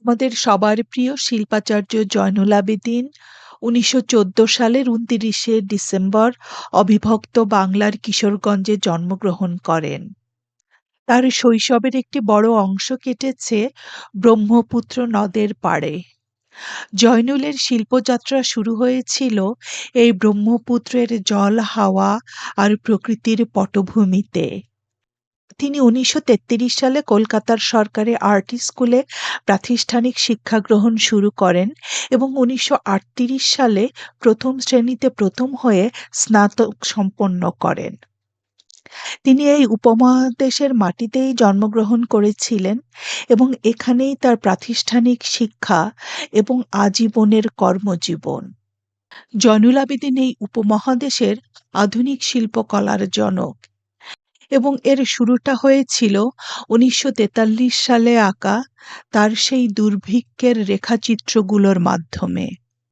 আমাদের সবার প্রিয় শিল্পাচার্য জয়নুল আবেদীন ১৯১৪ সালের ২৯শে ডিসেম্বর অবিভক্ত বাংলার কিশোরগঞ্জে জন্মগ্রহণ করেন। তার শৈশবের একটি বড় অংশ কেটেছে ব্রহ্মপুত্র নদের পাড়ে। জয়নুলের শিল্পযাত্রা শুরু হয়েছিল এই ব্রহ্মপুত্রের জল, হাওয়া আর প্রকৃতির পটভূমিতে। তিনি ১৯৩৩ সালে কলকাতার সরকারি আর্ট স্কুলে প্রাতিষ্ঠানিক শিক্ষা গ্রহণ শুরু করেন এবং ১৯৩৮ সালে প্রথম শ্রেণীতে প্রথম হয়ে স্নাতক সম্পন্ন করেন। তিনি এই উপমহাদেশের মাটিতেই জন্মগ্রহণ করেছিলেন এবং এখানেই তার প্রাতিষ্ঠানিক শিক্ষা এবং আজীবনের কর্মজীবন। জয়নুল আবেদীন এই উপমহাদেশের আধুনিক শিল্পকলার জনক এবং এর শুরুটা হয়েছিল ১৯৪৩ সালে আঁকা তার সেই দুর্ভিক্ষের রেখাচিত্রগুলোর মাধ্যমে।